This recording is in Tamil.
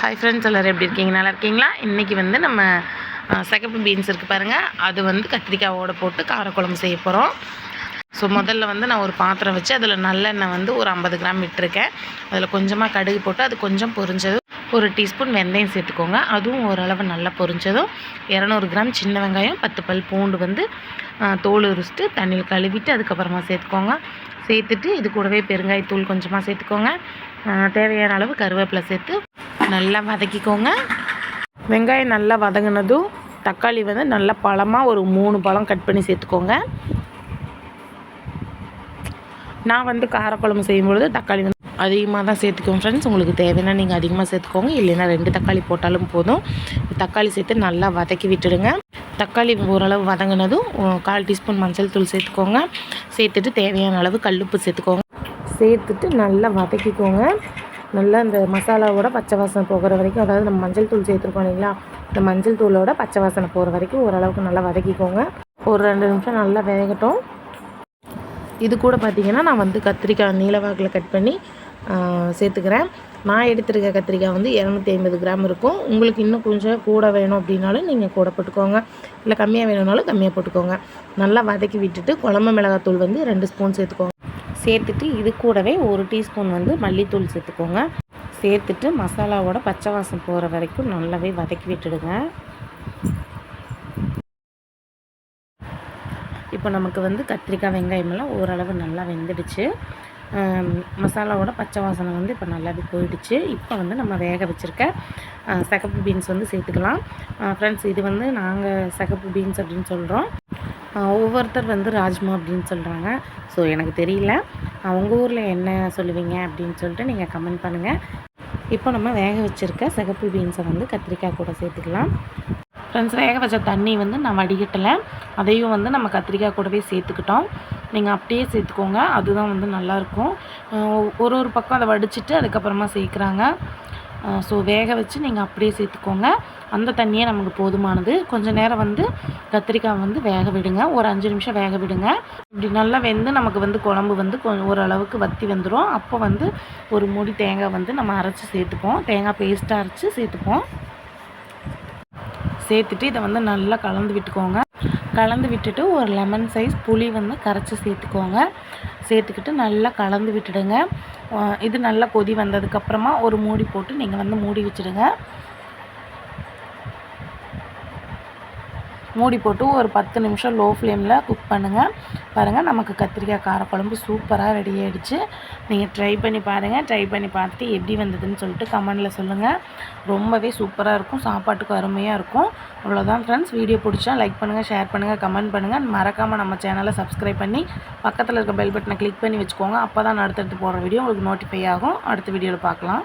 ஹாய் ஃப்ரெண்ட்ஸ், எல்லோரும் எப்படி இருக்கீங்க? நல்லா இருக்கீங்களா? இன்றைக்கி வந்து நம்ம சிகப்பு பீன்ஸ் இருக்குது பாருங்கள், அது வந்து கத்திரிக்காயோடு போட்டு காரக்குழம்பு செய்ய போகிறோம். ஸோ முதல்ல வந்து நான் ஒரு பாத்திரம் வச்சு அதில் நல்லெண்ணெய் வந்து ஒரு 50 கிராம் விட்டுருக்கேன். அதில் கொஞ்சமாக கடுகு போட்டு அது கொஞ்சம் பொரிஞ்சதும் ஒரு டீஸ்பூன் வெந்தயம் சேர்த்துக்கோங்க. அதுவும் ஓரளவு நல்லா பொரிஞ்சதும் 200 கிராம் சின்ன வெங்காயம், 10 பல் பூண்டு வந்து தோல் உரிச்சிட்டு தண்ணியில் கழுவிட்டு அதுக்கப்புறமா சேர்த்துக்கோங்க. சேர்த்துட்டு இது கூடவே பெருங்காயத்தூள் கொஞ்சமாக சேர்த்துக்கோங்க. தேவையான அளவு கருவேப்பிலை சேர்த்து நல்லா வதக்கிக்கோங்க. வெங்காயம் நல்லா வதங்கினதும் தக்காளி வந்து நல்லா பழமாக ஒரு 3 பழம் கட் பண்ணி சேர்த்துக்கோங்க. நான் வந்து காரக்குழம்பு செய்யும்பொழுது தக்காளி வந்து அதிகமாக தான் சேர்த்துக்கோங்க ஃப்ரெண்ட்ஸ். உங்களுக்கு தேவைன்னா நீங்கள் அதிகமாக சேர்த்துக்கோங்க, இல்லைன்னா 2 தக்காளி போட்டாலும் போதும். தக்காளி சேர்த்து நல்லா வதக்கி விட்டுடுங்க. தக்காளி ஓரளவு வதங்கினதும் 1/4 டீஸ்பூன் மஞ்சள் தூள் சேர்த்துக்கோங்க. சேர்த்துட்டு தேவையான அளவு கல்லுப்பு சேர்த்துக்கோங்க. சேர்த்துட்டு நல்லா வதக்கிக்கோங்க. நல்லா இந்த மசாலாவோட பச்சை வாசனை போகிற வரைக்கும், அதாவது நம்ம மஞ்சள் தூள் சேர்த்துருக்கோம் இல்லைங்களா, இந்த மஞ்சள் தூளோட பச்சை வாசனை போகிற வரைக்கும் ஓரளவுக்கு நல்லா வதக்கிக்கோங்க. ஒரு 2 நிமிஷம் நல்லா வேகட்டும். இது கூட பார்த்திங்கன்னா நான் வந்து கத்திரிக்காய் நீளவாக்கில் கட் பண்ணி சேர்த்துக்கிறேன். நான் எடுத்துருக்க கத்திரிக்காய் வந்து 250 கிராம் இருக்கும். உங்களுக்கு இன்னும் கொஞ்சம் கூட வேணும் அப்படின்னாலும் நீங்கள் கூட போட்டுக்கோங்க, இல்லை கம்மியாக வேணும்னாலும் கம்மியாக போட்டுக்கோங்க. நல்லா வதக்கி விட்டுட்டு குழம்பு மிளகாத்தூள் வந்து 2 ஸ்பூன் சேர்த்துக்கோங்க. சேர்த்துட்டு இது கூடவே 1 டீஸ்பூன் வந்து மல்லித்தூள் சேர்த்துக்கோங்க. சேர்த்துட்டு மசாலாவோட பச்சை வாசம் போகிற வரைக்கும் நல்லாவே வதக்கி விட்டுடுங்க. இப்போ நமக்கு வந்து கத்திரிக்காய் வெங்காயமெல்லாம் ஓரளவு நல்லா வெந்துடுச்சு. மசாலாவோட பச்சை வாசனை வந்து இப்போ நல்லாவே போயிடுச்சு. இப்போ வந்து நம்ம வேக வச்சுருக்க சிகப்பு பீன்ஸ் வந்து சேர்த்துக்கலாம். ஃப்ரெண்ட்ஸ், இது வந்து நாங்கள் சிகப்பு பீன்ஸ் அப்படின்னு சொல்கிறோம். ஒவ்வொருத்தர் வந்து ராஜ்மா அப்படின்னு சொல்கிறாங்க. ஸோ எனக்கு தெரியல, உங்கள் ஊரில் என்ன சொல்லுவீங்க அப்படின்னு சொல்லிட்டு நீங்கள் கமெண்ட் பண்ணுங்கள். இப்போ நம்ம வேக வச்சுருக்க சிகப்பு பீன்ஸை வந்து கத்திரிக்காய் கூட சேர்த்துக்கலாம். ஃப்ரெண்ட்ஸ், வேக வச்ச தண்ணி வந்து நான் வடிகட்டலை, அதையும் வந்து நம்ம கத்திரிக்காய் கூடவே சேர்த்துக்கிட்டோம். நீங்கள் அப்படியே சேர்த்துக்கோங்க, அதுதான் வந்து நல்லாயிருக்கும். ஒரு பக்கம் அதை வடிச்சிட்டு அதுக்கப்புறமா சேர்க்குறாங்க. ஸோ வேக வச்சு நீங்கள் அப்படியே சேர்த்துக்கோங்க. அந்த தண்ணியே நமக்கு போதுமானது. கொஞ்சம் நேரம் வந்து கத்திரிக்காய் வந்து வேக விடுங்க, ஒரு 5 நிமிஷம் வேக விடுங்க. இப்படி நல்லா வெந்து நமக்கு வந்து குழம்பு வந்து ஓரளவுக்கு வற்றி வந்துடும். அப்போ வந்து ஒரு மூடி தேங்காய் வந்து நம்ம அரைச்சி சேர்த்துப்போம், தேங்காய் பேஸ்ட்டாக அரைச்சி சேர்த்துப்போம். சேர்த்துட்டு இதை வந்து நல்லா கலந்து விட்டுக்கோங்க. கலந்து விட்டுட்டு ஒரு லெமன் சைஸ் புளி வந்து கரைச்சி சேர்த்துக்கோங்க. சேர்த்துக்கிட்டு நல்லா கலந்து விட்டுடுங்க. இது நல்லா கொதி வந்ததுக்கப்புறமா ஒரு மூடி போட்டு நீங்கள் வந்து மூடி வச்சுடுங்க. மூடி போட்டு ஒரு 10 நிமிஷம் லோ ஃப்ளேமில் குக் பண்ணுங்கள். பாருங்கள், நமக்கு கத்திரிக்காய் காரக்குழம்பு சூப்பராக ரெடி ஆகிடுச்சு. நீங்கள் ட்ரை பண்ணி பாருங்கள். ட்ரை பண்ணி பார்த்துட்டு எப்படி வந்ததுன்னு சொல்லிட்டு கமெண்டில் சொல்லுங்கள். ரொம்பவே சூப்பராக இருக்கும், சாப்பாட்டுக்கு அருமையாக இருக்கும். அவ்வளோதான் ஃப்ரெண்ட்ஸ். வீடியோ பிடிச்சா லைக் பண்ணுங்கள், ஷேர் பண்ணுங்கள், கமெண்ட் பண்ணுங்கள். மறக்காமல் நம்ம சேனலை சப்ஸ்கிரைப் பண்ணி பக்கத்தில் இருக்க பெல் பட்டனை கிளிக் பண்ணி வச்சுக்கோங்க. அப்போ தான் நான் அடுத்தடுத்து போடுற வீடியோ உங்களுக்கு நோட்டிஃபை ஆகும். அடுத்த வீடியோவில் பார்க்கலாம்.